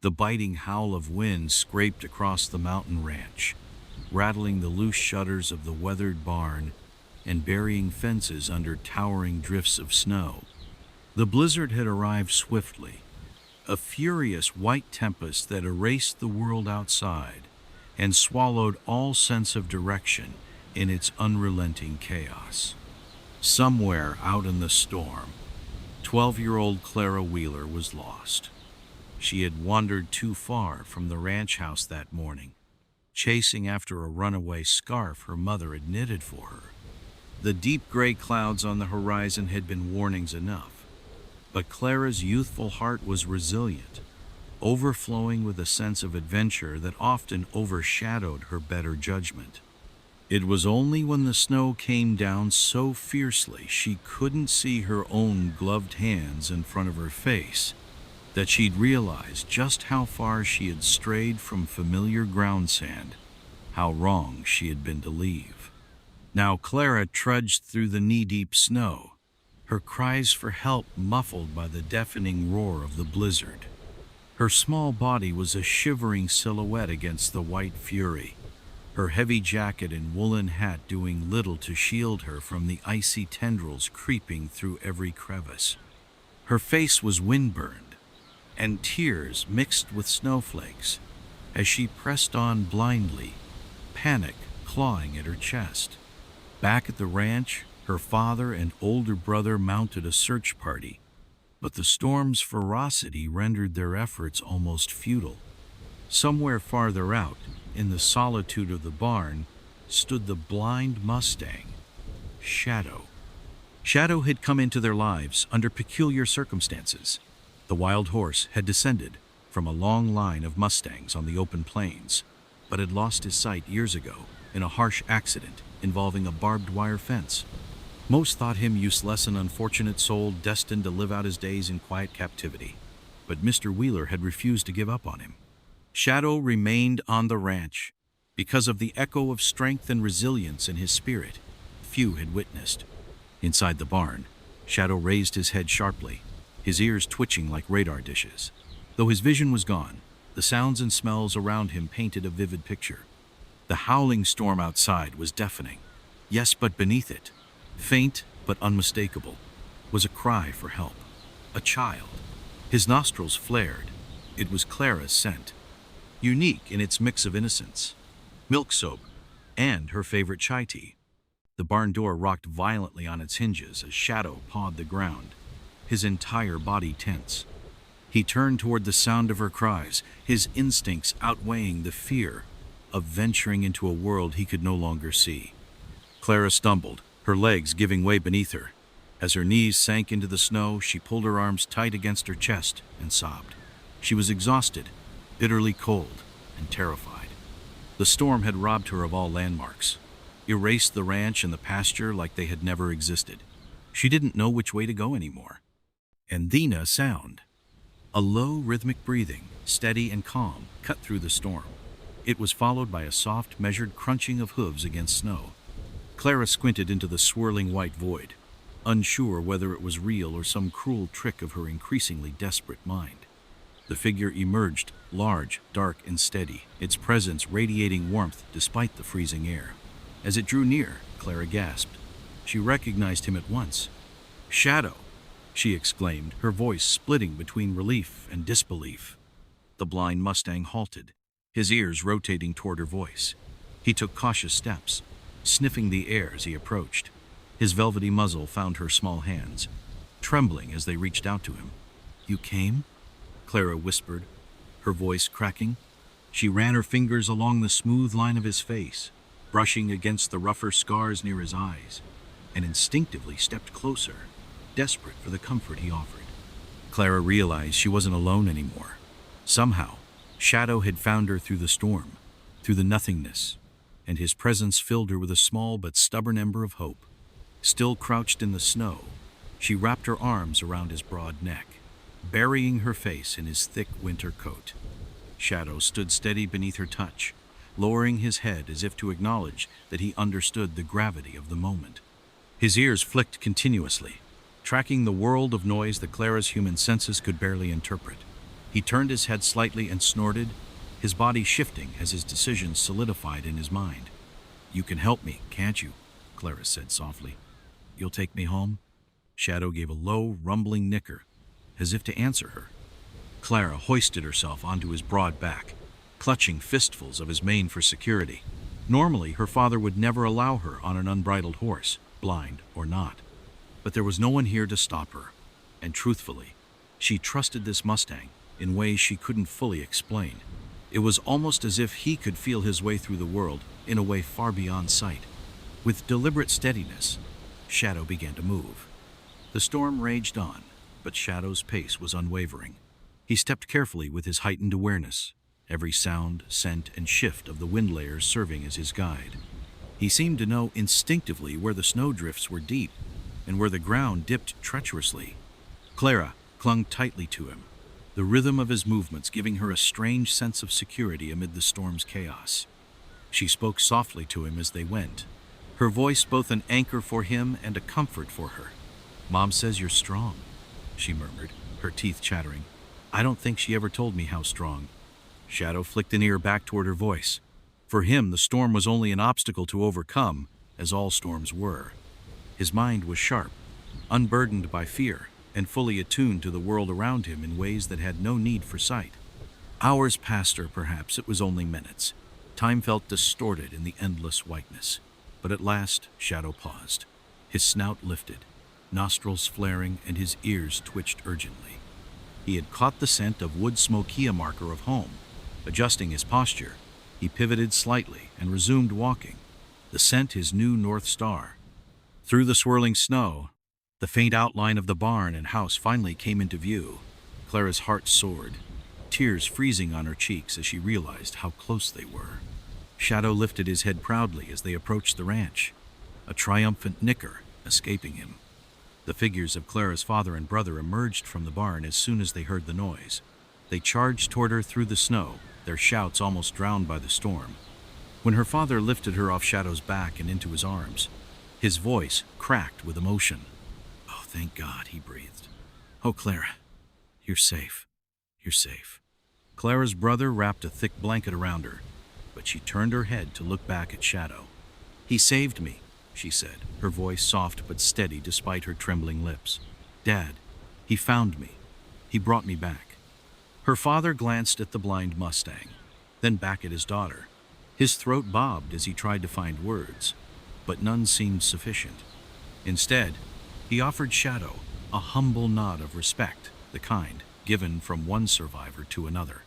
The biting howl of wind scraped across the mountain ranch, rattling the loose shutters of the weathered barn and burying fences under towering drifts of snow. The blizzard had arrived swiftly, a furious white tempest that erased the world outside and swallowed all sense of direction in its unrelenting chaos. Somewhere out in the storm, 12-year-old Clara Wheeler was lost. She had wandered too far from the ranch house that morning, chasing after a runaway scarf her mother had knitted for her. The deep gray clouds on the horizon had been warnings enough, but Clara's youthful heart was resilient, overflowing with a sense of adventure that often overshadowed her better judgment. It was only when the snow came down so fiercely she couldn't see her own gloved hands in front of her face that she'd realized just how far she had strayed from familiar ground sand, how wrong she had been to leave. Now Clara trudged through the knee-deep snow, her cries for help muffled by the deafening roar of the blizzard. Her small body was a shivering silhouette against the white fury, her heavy jacket and woolen hat doing little to shield her from the icy tendrils creeping through every crevice. Her face was windburned, and tears mixed with snowflakes as she pressed on blindly, panic clawing at her chest. Back at the ranch, her father and older brother mounted a search party, but the storm's ferocity rendered their efforts almost futile. Somewhere farther out, in the solitude of the barn, stood the blind Mustang, Shadow. Shadow had come into their lives under peculiar circumstances. The wild horse had descended from a long line of Mustangs on the open plains, but had lost his sight years ago in a harsh accident involving a barbed wire fence. Most thought him useless, an unfortunate soul destined to live out his days in quiet captivity, but Mr. Wheeler had refused to give up on him. Shadow remained on the ranch because of the echo of strength and resilience in his spirit few had witnessed. Inside the barn, Shadow raised his head sharply, his ears twitching like radar dishes. Though his vision was gone, the sounds and smells around him painted a vivid picture. The howling storm outside was deafening. Yes, but beneath it, faint but unmistakable, was a cry for help. A child. His nostrils flared. It was Clara's scent, unique in its mix of innocence, milk soap, and her favorite chai tea. The barn door rocked violently on its hinges as Shadow pawed the ground, his entire body tense. He turned toward the sound of her cries, his instincts outweighing the fear of venturing into a world he could no longer see. Clara stumbled, her legs giving way beneath her. As her knees sank into the snow, she pulled her arms tight against her chest and sobbed. She was exhausted, bitterly cold, and terrified. The storm had robbed her of all landmarks, erased the ranch and the pasture like they had never existed. She didn't know which way to go anymore. And then a sound. A low, rhythmic breathing, steady and calm, cut through the storm. It was followed by a soft, measured crunching of hooves against snow. Clara squinted into the swirling white void, unsure whether it was real or some cruel trick of her increasingly desperate mind. The figure emerged, large, dark, and steady, its presence radiating warmth despite the freezing air. As it drew near, Clara gasped. She recognized him at once. "Shadow!" she exclaimed, her voice splitting between relief and disbelief. The blind Mustang halted, his ears rotating toward her voice. He took cautious steps, sniffing the air as he approached. His velvety muzzle found her small hands, trembling as they reached out to him. "You came?" Clara whispered, her voice cracking. She ran her fingers along the smooth line of his face, brushing against the rougher scars near his eyes, and instinctively stepped closer, desperate for the comfort he offered. Clara realized she wasn't alone anymore. Somehow, Shadow had found her through the storm, through the nothingness, and his presence filled her with a small but stubborn ember of hope. Still crouched in the snow, she wrapped her arms around his broad neck, burying her face in his thick winter coat. Shadow stood steady beneath her touch, lowering his head as if to acknowledge that he understood the gravity of the moment. His ears flicked continuously, tracking the world of noise that Clara's human senses could barely interpret. He turned his head slightly and snorted, his body shifting as his decision solidified in his mind. "You can help me, can't you?" Clara said softly. "You'll take me home?" Shadow gave a low, rumbling nicker, as if to answer her. Clara hoisted herself onto his broad back, clutching fistfuls of his mane for security. Normally, her father would never allow her on an unbridled horse, blind or not. But there was no one here to stop her, and truthfully, she trusted this Mustang in ways she couldn't fully explain. It was almost as if he could feel his way through the world in a way far beyond sight. With deliberate steadiness, Shadow began to move. The storm raged on, but Shadow's pace was unwavering. He stepped carefully with his heightened awareness, every sound, scent, and shift of the wind layers serving as his guide. He seemed to know instinctively where the snowdrifts were deep and where the ground dipped treacherously. Clara clung tightly to him, the rhythm of his movements giving her a strange sense of security amid the storm's chaos. She spoke softly to him as they went, her voice both an anchor for him and a comfort for her. "Mom says you're strong," she murmured, her teeth chattering. "I don't think she ever told me how strong." Shadow flicked an ear back toward her voice. For him, the storm was only an obstacle to overcome, as all storms were. His mind was sharp, unburdened by fear, and fully attuned to the world around him in ways that had no need for sight. Hours passed, or perhaps it was only minutes. Time felt distorted in the endless whiteness. But at last, Shadow paused. His snout lifted, nostrils flaring, and his ears twitched urgently. He had caught the scent of wood smoky, a marker of home. Adjusting his posture, he pivoted slightly and resumed walking, the scent his new North Star. Through the swirling snow, the faint outline of the barn and house finally came into view. Clara's heart soared, tears freezing on her cheeks as she realized how close they were. Shadow lifted his head proudly as they approached the ranch, a triumphant nicker escaping him. The figures of Clara's father and brother emerged from the barn as soon as they heard the noise. They charged toward her through the snow, their shouts almost drowned by the storm. When her father lifted her off Shadow's back and into his arms, his voice cracked with emotion. "Oh, thank God," he breathed. "Oh, Clara, you're safe. You're safe." Clara's brother wrapped a thick blanket around her, but she turned her head to look back at Shadow. "He saved me," she said, her voice soft but steady despite her trembling lips. "Dad, he found me. He brought me back." Her father glanced at the blind Mustang, then back at his daughter. His throat bobbed as he tried to find words, but none seemed sufficient. Instead, he offered Shadow a humble nod of respect, the kind given from one survivor to another.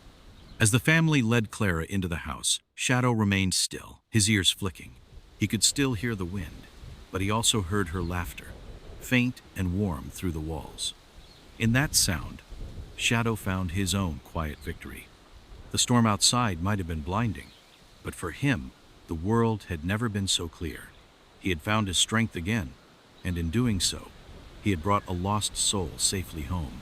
As the family led Clara into the house, Shadow remained still, his ears flicking. He could still hear the wind, but he also heard her laughter, faint and warm through the walls. In that sound, Shadow found his own quiet victory. The storm outside might have been blinding, but for him, the world had never been so clear. He had found his strength again, and in doing so, he had brought a lost soul safely home.